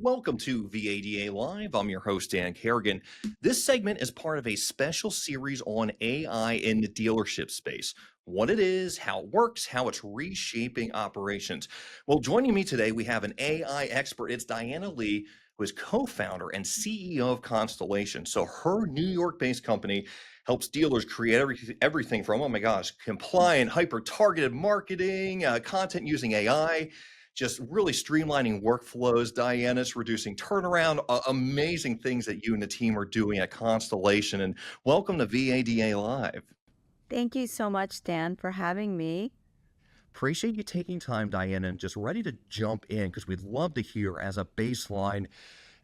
welcome to VADA Live. I'm your host, Dan Carrigan. This segment is part of a special series on AI in the dealership space. What it is, how it works, how it's reshaping operations. Well, joining me today, we have an AI expert. It's Diana Lee, who is co-founder and CEO of Constellation. So her New York-based company helps dealers create everything from, oh my gosh, compliant, hyper-targeted marketing, content using AI, just really streamlining workflows. Diana's reducing turnaround, amazing things that you and the team are doing at Constellation. And welcome to VADA Live. Thank you so much, Dan, for having me. Appreciate you taking time, Diana, and just ready to jump in because we'd love to hear as a baseline.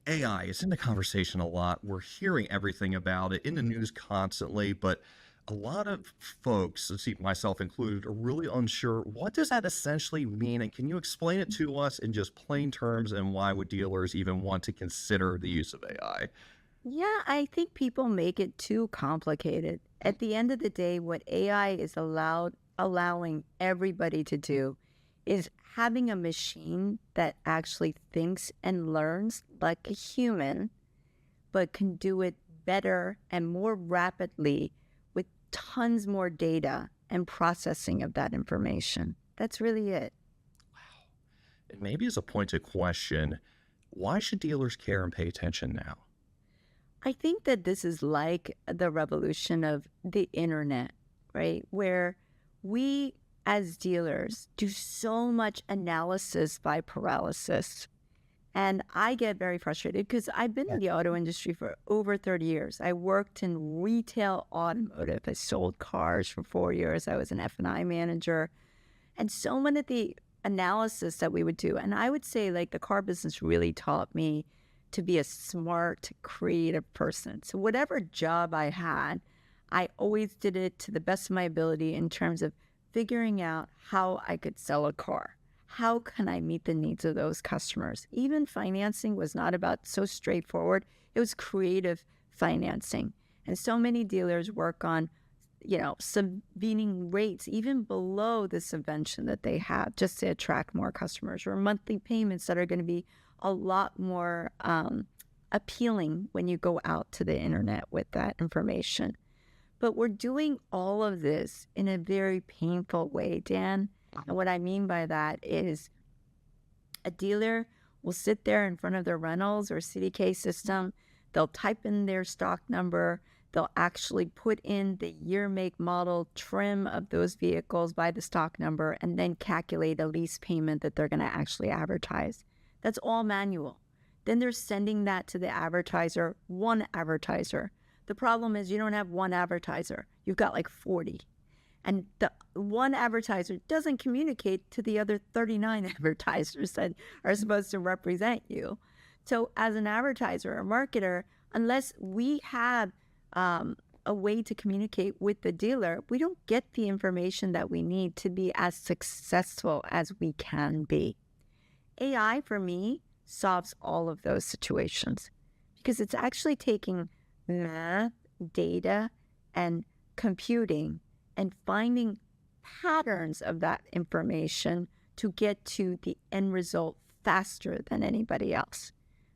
AI is in the conversation a lot. We're hearing everything about it in the news constantly, but a lot of folks, let's see, myself included, are really unsure. What does that essentially mean? And can you explain it to us in just plain terms, and why would dealers even want to consider the use of AI? Yeah, I think people make it too complicated. At the end of the day, what AI is allowing everybody to do is having a machine that actually thinks and learns like a human, but can do it better and more rapidly with tons more data and processing of that information. That's really it. And maybe as a pointed question, why should dealers care and pay attention now? I think that this is like the revolution of the internet, right? Where we as dealers do so much analysis by paralysis. And I get very frustrated because I've been in the auto industry for over 30 years. I worked in retail automotive. I sold cars for 4 years. I was an F&I manager. And so many of the analysis that we would do, and I would say like the car business really taught me to be a smart, creative person. So whatever job I had, I always did it to the best of my ability in terms of figuring out how I could sell a car. How can I meet the needs of those customers? Even financing was not about so straightforward. It was creative financing. And so many dealers work on, subvening rates even below the subvention that they have just to attract more customers, or monthly payments that are going to be a lot more appealing when you go out to the internet with that information. But we're doing all of this in a very painful way, Dan. And what I mean by that is a dealer will sit there in front of their Reynolds or CDK system. They'll type in their stock number. They'll actually put in the year, make, model, trim of those vehicles by the stock number, and then calculate a lease payment that they're going to actually advertise. That's all manual. Then they're sending that to the advertiser, one advertiser. The problem is you don't have one advertiser. You've got like 40. And the one advertiser doesn't communicate to the other 39 advertisers that are supposed to represent you. So as an advertiser or marketer, unless we have a way to communicate with the dealer, we don't get the information that we need to be as successful as we can be. AI, for me, solves all of those situations because it's actually taking math, data, and computing and finding patterns of that information to get to the end result faster than anybody else.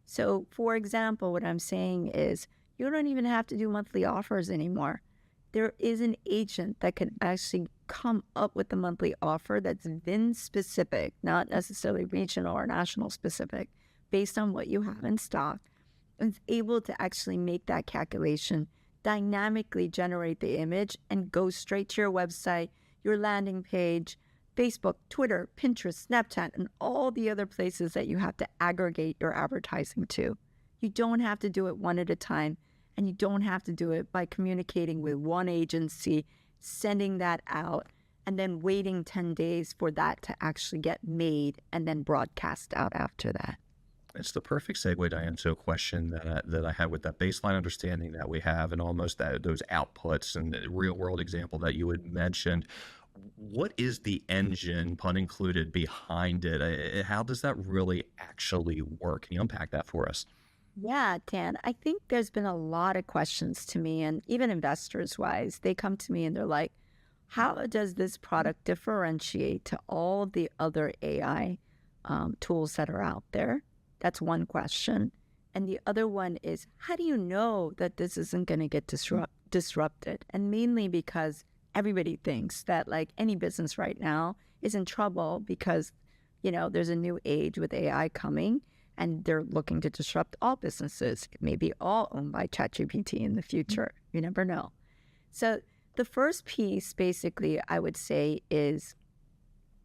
So, for example, what I'm saying is you don't even have to do monthly offers anymore. There is an agent that can actually come up with a monthly offer that's VIN-specific, not necessarily regional or national specific, based on what you have in stock, and is able to actually make that calculation, dynamically generate the image, and go straight to your website, your landing page, Facebook, Twitter, Pinterest, Snapchat, and all the other places that you have to aggregate your advertising to. You don't have to do it one at a time, and you don't have to do it by communicating with one agency, sending that out, and then waiting 10 days for that to actually get made and then broadcast out after that. It's the perfect segue, Diane, to a question that I had with that baseline understanding that we have and almost those outputs and the real world example that you had mentioned. What is the engine, pun included, behind it? How does that really actually work? Can you unpack that for us? Yeah, Dan, I think there's been a lot of questions to me, and even investors wise, they come to me and they're like, how does this product differentiate to all the other AI tools that are out there? That's one question. And the other one is, how do you know that this isn't going to get disrupted? And mainly because everybody thinks that like any business right now is in trouble because, there's a new age with AI coming and they're looking to disrupt all businesses. It may be all owned by ChatGPT in the future. You never know. So the first piece, basically, I would say is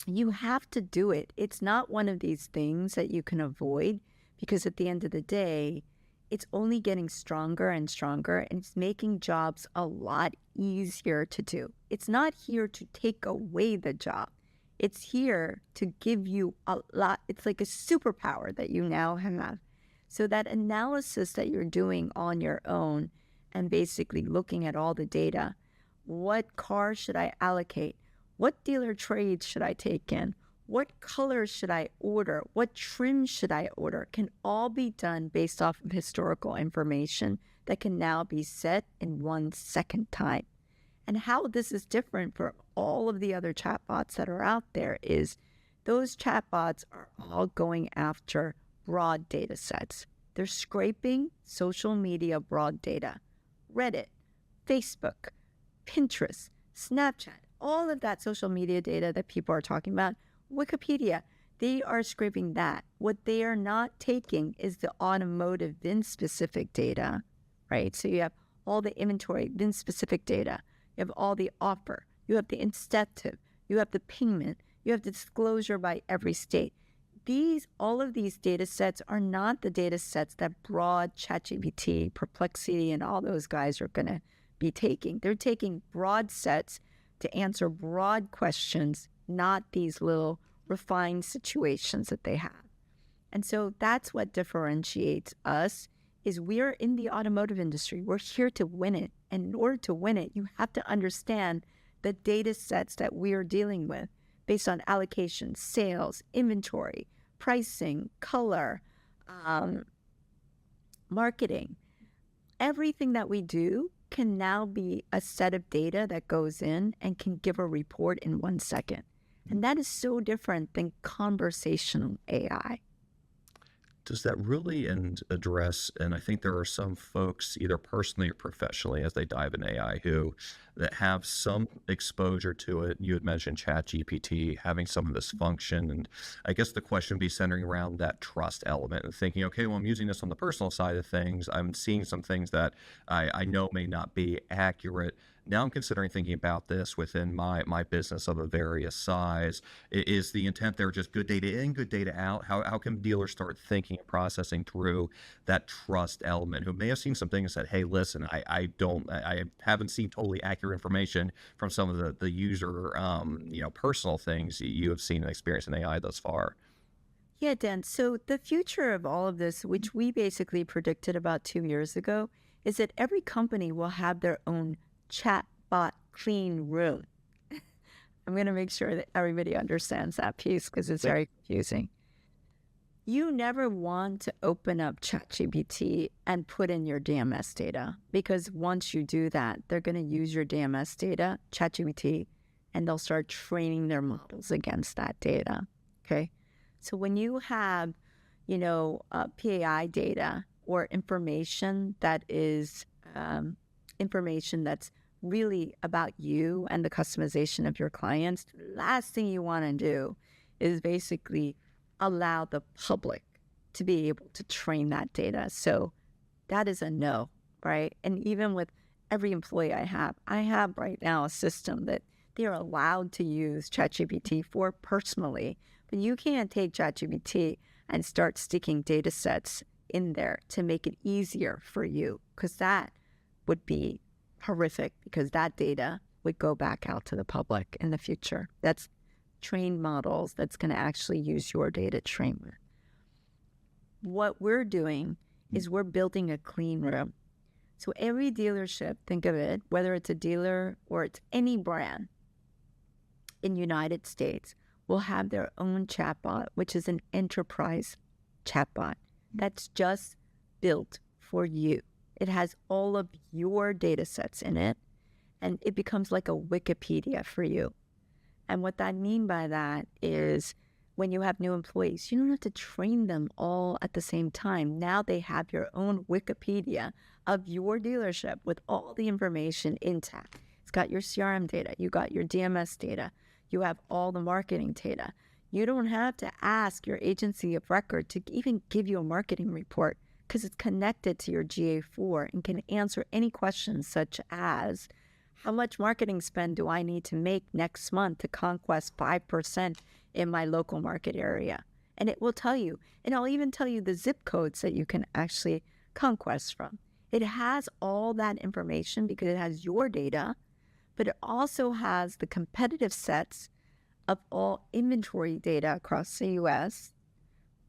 you have to do it. It's not one of these things that you can avoid because at the end of the day, it's only getting stronger and stronger, and it's making jobs a lot easier to do. It's not here to take away the job. It's here to give you a lot. It's like a superpower that you now have. So that analysis that you're doing on your own and basically looking at all the data, what car should I allocate? What dealer trades should I take in? What colors should I order? What trim should I order? Can all be done based off of historical information that can now be set in 1 second time. And how this is different from all of the other chatbots that are out there is those chatbots are all going after broad data sets. They're scraping social media broad data, Reddit, Facebook, Pinterest, Snapchat, all of that social media data that people are talking about, Wikipedia, they are scraping that. What they are not taking is the automotive VIN-specific data, right? So you have all the inventory, VIN-specific data. You have all the offer. You have the incentive. You have the payment. You have the disclosure by every state. All of these data sets are not the data sets that broad ChatGPT, Perplexity, and all those guys are going to be taking. They're taking broad sets to answer broad questions, not these little refined situations that they have. And so that's what differentiates us is we're in the automotive industry. We're here to win it. And in order to win it, you have to understand the data sets that we're dealing with based on allocation, sales, inventory, pricing, color, marketing. Everything that we do can now be a set of data that goes in and can give a report in 1 second. And that is so different than conversational AI. Does that really address, and I think there are some folks, either personally or professionally, as they dive in AI, that have some exposure to it. You had mentioned ChatGPT having some of this function, and I guess the question would be centering around that trust element and thinking, okay, well, I'm using this on the personal side of things. I'm seeing some things that I know may not be accurate. Now I'm considering thinking about this within my business of a various size. Is the intent there just good data in, good data out? How can dealers start thinking and processing through that trust element who may have seen some things and said, hey, listen, I haven't seen totally accurate information from some of the user, personal things you have seen and experienced in AI thus far? Yeah, Dan. So the future of all of this, which we basically predicted about 2 years ago, is that every company will have their own chatbot clean room. I'm going to make sure that everybody understands that piece because it's very confusing. You never want to open up ChatGPT and put in your DMS data because once you do that, they're going to use your DMS data, ChatGPT, and they'll start training their models against that data. Okay. So when you have, PAI data or information that is information that's really about you and the customization of your clients, the last thing you want to do is basically allow the public to be able to train that data. So that is a no, right? And even with every employee I have right now a system that they are allowed to use ChatGPT for personally, but you can't take ChatGPT and start sticking data sets in there to make it easier for you because that would be horrific because that data would go back out to the public in the future. That's trained models that's going to actually use your data to train with. What we're doing is we're building a clean room. So every dealership, think of it, whether it's a dealer or it's any brand in United States, will have their own chatbot, which is an enterprise chatbot that's just built for you. It has all of your data sets in it, and it becomes like a Wikipedia for you. And what I mean by that is when you have new employees, you don't have to train them all at the same time. Now they have your own Wikipedia of your dealership with all the information intact. It's got your CRM data, you got your DMS data, you have all the marketing data. You don't have to ask your agency of record to even give you a marketing report because it's connected to your GA4 and can answer any questions such as, how much marketing spend do I need to make next month to conquest 5% in my local market area? And it will tell you, and I'll even tell you the zip codes that you can actually conquest from. It has all that information because it has your data, but it also has the competitive sets of all inventory data across the US,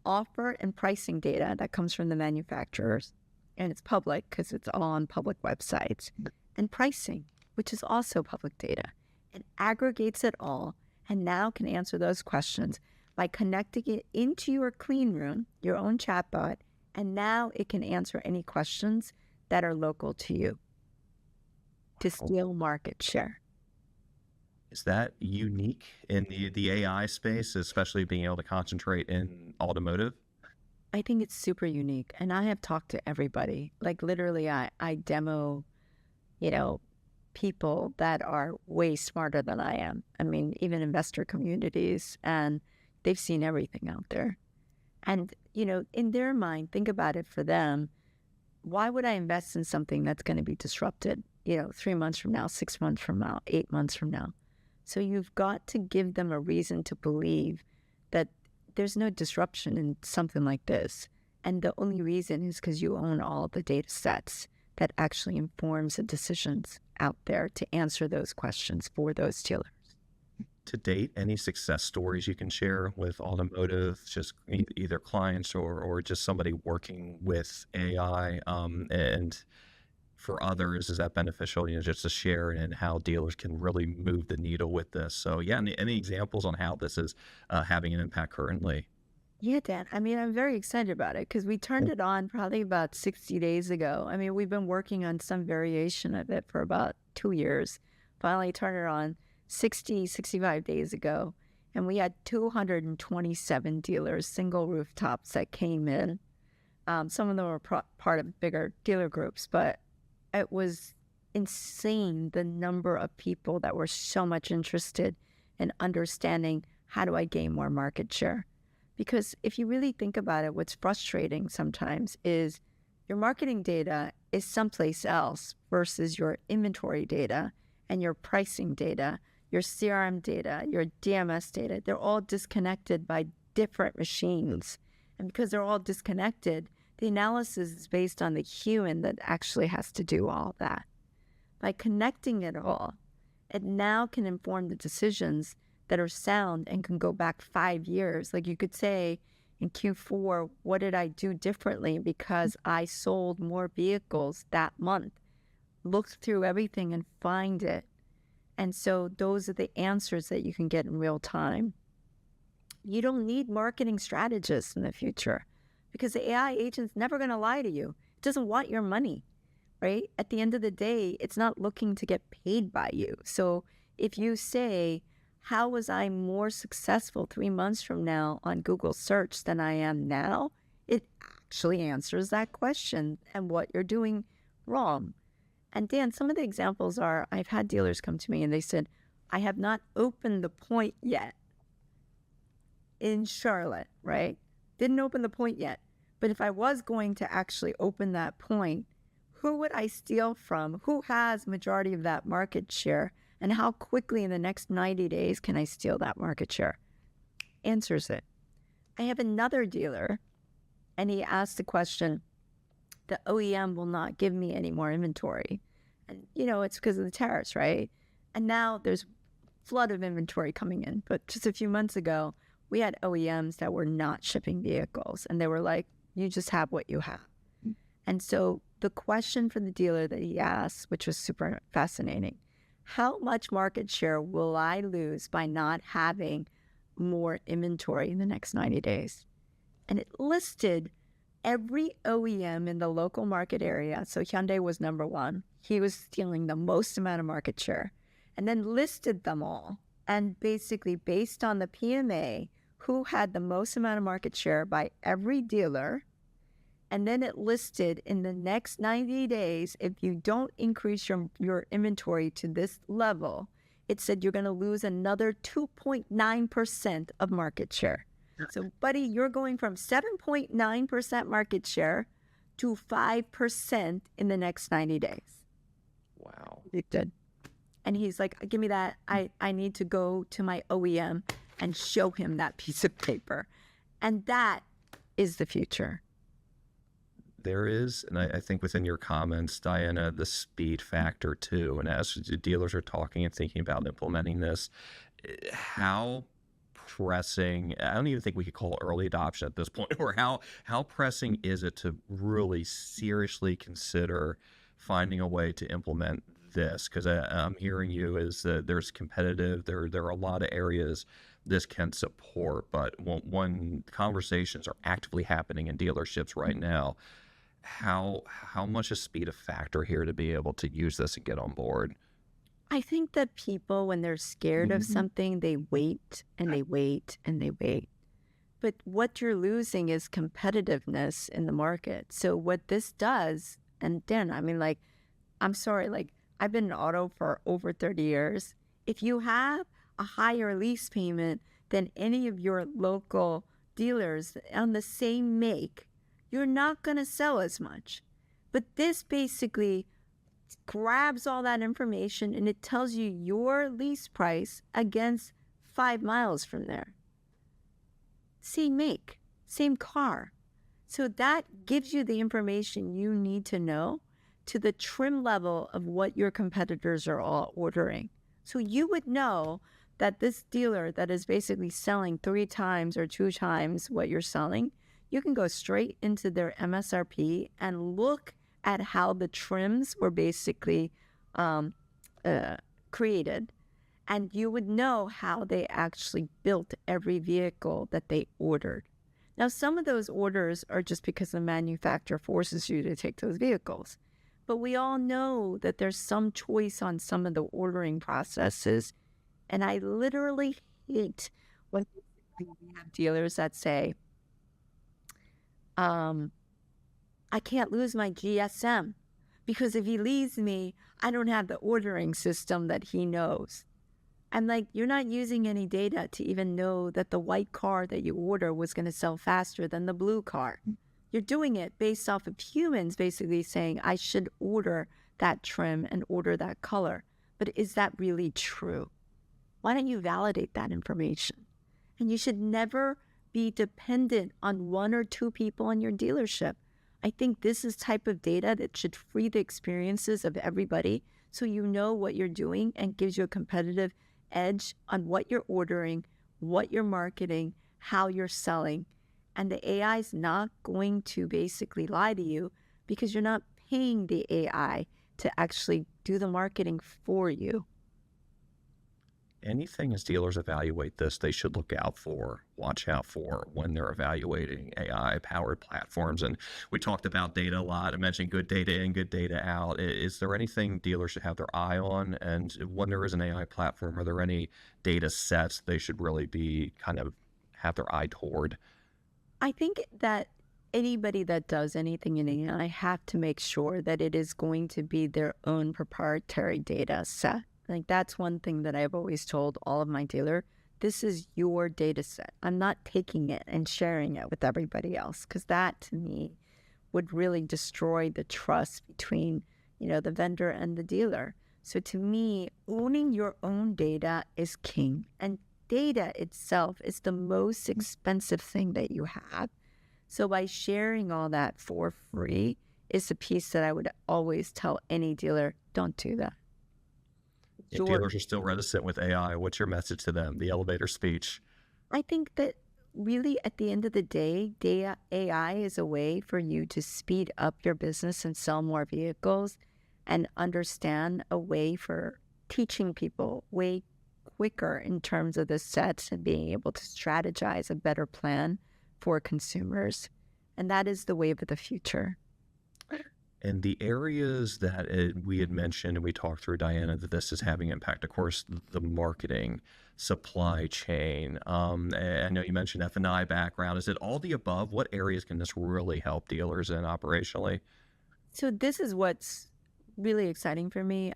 offer and pricing data that comes from the manufacturers, and it's public because it's all on public websites, and pricing, which is also public data. It aggregates it all and now can answer those questions by connecting it into your clean room, your own chatbot, and now it can answer any questions that are local to you to steal market share. Is that unique in the AI space, especially being able to concentrate in automotive? I think it's super unique. And I have talked to everybody. Like literally, I demo, people that are way smarter than I am. I mean, even investor communities, and they've seen everything out there. And, in their mind, think about it for them. Why would I invest in something that's going to be disrupted, 3 months from now, 6 months from now, 8 months from now? So you've got to give them a reason to believe that there's no disruption in something like this. And the only reason is because you own all the data sets that actually informs the decisions out there to answer those questions for those dealers. To date, any success stories you can share with automotive, just either clients or just somebody working with AI, and for others, is that beneficial, just to share and how dealers can really move the needle with this? So yeah, any examples on how this is having an impact currently? Yeah, Dan. I mean, I'm very excited about it because we turned it on probably about 60 days ago. I mean, we've been working on some variation of it for about 2 years. Finally turned it on 65 days ago. And we had 227 dealers, single rooftops that came in. Some of them were part of bigger dealer groups, but it was insane the number of people that were so much interested in understanding, how do I gain more market share? Because if you really think about it, what's frustrating sometimes is your marketing data is someplace else versus your inventory data and your pricing data, your CRM data, your DMS data. They're all disconnected by different machines. And because they're all disconnected, the analysis is based on the human that actually has to do all that. By connecting it all, it now can inform the decisions that are sound and can go back 5 years. Like you could say in Q4, what did I do differently because I sold more vehicles that month? Look through everything and find it. And so those are the answers that you can get in real time. You don't need marketing strategists in the future because the AI agent's never going to lie to you. It doesn't want your money, right? At the end of the day, it's not looking to get paid by you. So if you say, how was I more successful 3 months from now on Google search than I am now? It actually answers that question and what you're doing wrong. And Dan, some of the examples are, I've had dealers come to me and they said, I have not opened the point yet in Charlotte, right? Didn't open the point yet. But if I was going to actually open that point, who would I steal from? Who has majority of that market share? And how quickly in the next 90 days can I steal that market share? Answers it. I have another dealer, and he asked the question, the OEM will not give me any more inventory. And, it's because of the tariffs, right? And now there's flood of inventory coming in. But just a few months ago, we had OEMs that were not shipping vehicles. And they were like, you just have what you have. And so the question for the dealer that he asked, which was super fascinating, how much market share will I lose by not having more inventory in the next 90 days? And it listed every OEM in the local market area. So Hyundai was number one. He was stealing the most amount of market share, and then listed them all. And basically, based on the PMA, who had the most amount of market share by every dealer. And then it listed in the next 90 days, if you don't increase your inventory to this level, it said you're going to lose another 2.9% of market share. So, buddy, you're going from 7.9% market share to 5% in the next 90 days. Wow. Predicted. And he's like, give me that. I need to go to my OEM and show him that piece of paper. And that is the future. There is, and I think within your comments, Diana, the speed factor too. And as the dealers are talking and thinking about implementing this, how pressing, I don't even think we could call it early adoption at this point, or how pressing is it to really seriously consider finding a way to implement this? Because I'm hearing you is that there's competitive, there are a lot of areas this can support, but when conversations are actively happening in dealerships right now, how much is speed a factor here to be able to use this and get on board? I think that people, when they're scared of something, they wait and they wait and they wait. But what you're losing is competitiveness in the market. So what this does, and Dan, I mean, like, I'm sorry, like, I've been in auto for over 30 years. If you have a higher lease payment than any of your local dealers on the same make, you're not going to sell as much. But this basically grabs all that information and it tells you your lease price against 5 miles from there. Same make, same car. So that gives you the information you need to know to the trim level of what your competitors are all ordering. So you would know that this dealer that is basically selling 3 times or 2 times what you're selling, you can go straight into their MSRP and look at how the trims were basically created, and you would know how they actually built every vehicle that they ordered. Now, some of those orders are just because the manufacturer forces you to take those vehicles, but we all know that there's some choice on some of the ordering processes, and I literally hate when we have dealers that say, I can't lose my GSM because if he leaves me, I don't have the ordering system that he knows. I'm like, you're not using any data to even know that the white car that you order was going to sell faster than the blue car. You're doing it based off of humans basically saying, I should order that trim and order that color. But is that really true? Why don't you validate that information? And you should never be dependent on 1 or 2 people in your dealership. I think this is type of data that should free the experiences of everybody so you know what you're doing and gives you a competitive edge on what you're ordering, what you're marketing, how you're selling. And the AI is not going to basically lie to you because you're not paying the AI to actually do the marketing for you. Anything as dealers evaluate this, they should look out for, watch out for when they're evaluating AI-powered platforms. And we talked about data a lot. I mentioned good data in, good data out. Is there anything dealers should have their eye on? And when there is an AI platform, are there any data sets they should really be kind of have their eye toward? I think that anybody that does anything in AI have to make sure that it is going to be their own proprietary data set. Like, that's one thing that I've always told all of my dealer. This is your data set. I'm not taking it and sharing it with everybody else, because that to me would really destroy the trust between, the vendor and the dealer. So to me, owning your own data is king. And data itself is the most expensive thing that you have. So by sharing all that for free is the piece that I would always tell any dealer, don't do that. If dealers are still reticent with AI, what's your message to them? The elevator speech. I think that really at the end of the day, AI is a way for you to speed up your business and sell more vehicles and understand a way for teaching people way quicker in terms of the sets and being able to strategize a better plan for consumers. And that is the wave of the future. And the areas that we had mentioned and we talked through, Diana, that this is having impact, of course, the marketing, supply chain. I know you mentioned F&I background. Is it all the above? What areas can this really help dealers in operationally? So this is what's really exciting for me.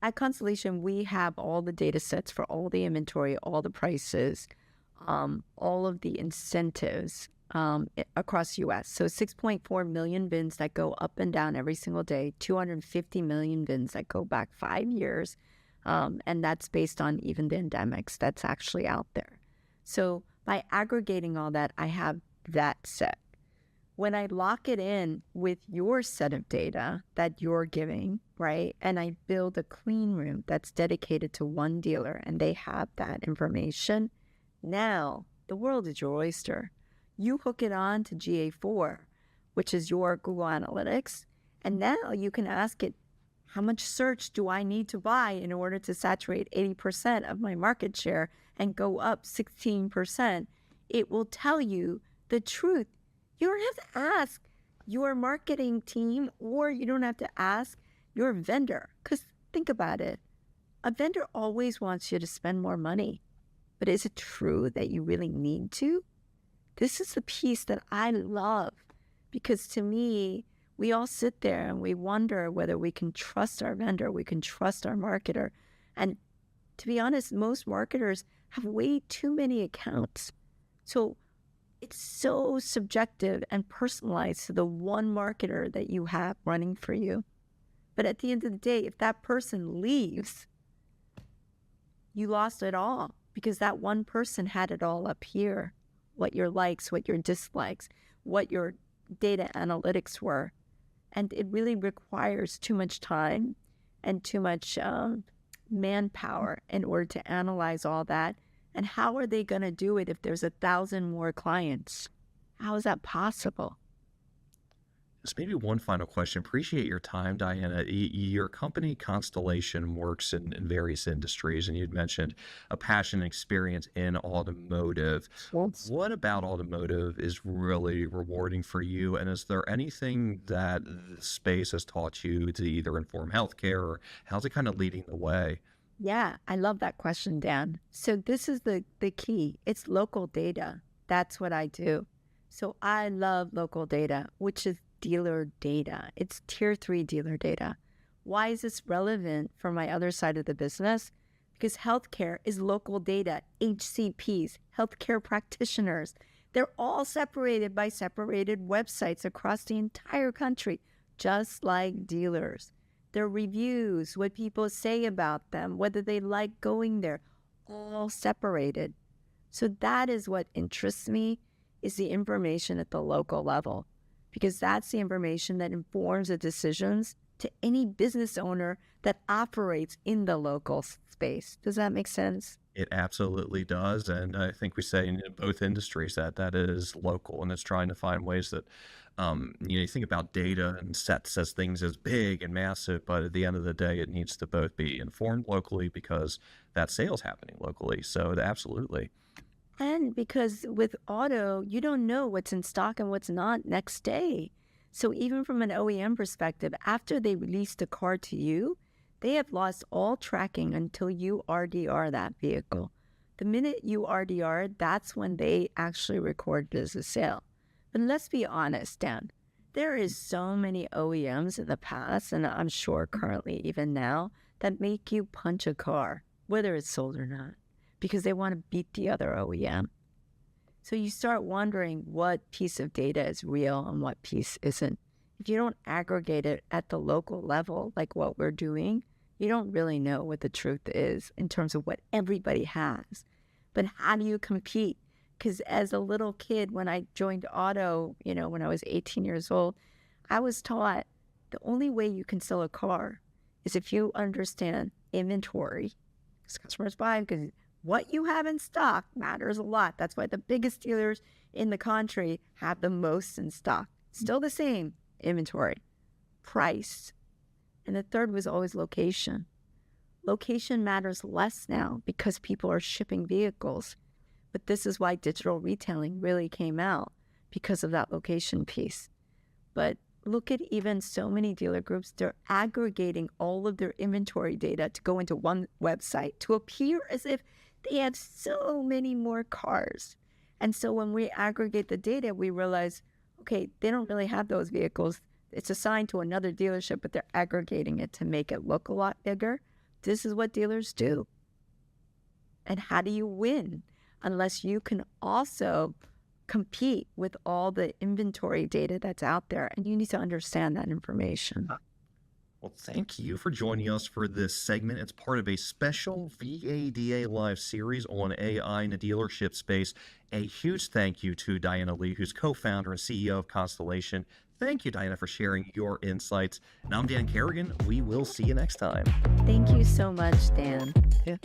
At Constellation, we have all the data sets for all the inventory, all the prices, all of the incentives across US. So 6.4 million VINs that go up and down every single day, 250 million VINs that go back 5 years. And that's based on even the endemics that's actually out there. So by aggregating all that, I have that set. When I lock it in with your set of data that you're giving, right, and I build a clean room that's dedicated to one dealer and they have that information, now the world is your oyster. You hook it on to GA4, which is your Google Analytics, and now you can ask it, how much search do I need to buy in order to saturate 80% of my market share and go up 16%? It will tell you the truth. You don't have to ask your marketing team, or you don't have to ask your vendor. Because think about it. A vendor always wants you to spend more money. But is it true that you really need to? This is the piece that I love. Because to me, we all sit there and we wonder whether we can trust our vendor, we can trust our marketer. And to be honest, most marketers have way too many accounts. So it's so subjective and personalized to the one marketer that you have running for you. But at the end of the day, if that person leaves, you lost it all because that one person had it all up here. What your likes, what your dislikes, what your data analytics were. And it really requires too much time and too much manpower in order to analyze all that. And how are they going to do it if there's 1,000 more clients? How is that possible? Just maybe one final question. Appreciate your time, Diana. Your company, Constellation, works in various industries, and you'd mentioned a passion and experience in automotive. Yes. What about automotive is really rewarding for you? And is there anything that the space has taught you to either inform healthcare, or how's it kind of leading the way? Yeah, I love that question, Dan. So this is the key. It's local data. That's what I do. So I love local data, which is dealer data. It's tier 3 dealer data. Why is this relevant for my other side of the business? Because healthcare is local data. HCPs, healthcare practitioners, they're all separated by separated websites across the entire country, just like dealers. Their reviews, what people say about them, whether they like going there, all separated. So that is what interests me, is the information at the local level, because that's the information that informs the decisions to any business owner that operates in the local space. Does that make sense? It absolutely does. And I think we say in both industries that that is local, and it's trying to find ways that, you think about data and sets as things as big and massive, but at the end of the day, it needs to both be informed locally because that sale's happening locally. So absolutely. And because with auto, you don't know what's in stock and what's not next day. So even from an OEM perspective, after they release the car to you, they have lost all tracking until you RDR that vehicle. The minute you RDR, that's when they actually record it as a sale. But let's be honest, Dan, there is so many OEMs in the past, and I'm sure currently even now, that make you punch a car, whether it's sold or not, because they want to beat the other OEM. So you start wondering what piece of data is real and what piece isn't. If you don't aggregate it at the local level, like what we're doing, you don't really know what the truth is in terms of what everybody has. But how do you compete? Because as a little kid, when I joined auto, when I was 18 years old, I was taught the only way you can sell a car is if you understand inventory. Because customers buy because what you have in stock matters a lot. That's why the biggest dealers in the country have the most in stock. Still the same, inventory, price. And the third was always location. Location matters less now because people are shipping vehicles. But this is why digital retailing really came out, because of that location piece. But look at even so many dealer groups, they're aggregating all of their inventory data to go into one website to appear as if they have so many more cars. And so when we aggregate the data, we realize, okay, they don't really have those vehicles. It's assigned to another dealership, but they're aggregating it to make it look a lot bigger. This is what dealers do. And how do you win unless you can also compete with all the inventory data that's out there? And you need to understand that information. Well, thank you for joining us for this segment. It's part of a special VADA Live series on AI in the dealership space. A huge thank you to Diana Lee, who's co-founder and CEO of Constellation. Thank you, Diana, for sharing your insights. And I'm Dan Carrigan. We will see you next time. Thank you so much, Dan. Yeah.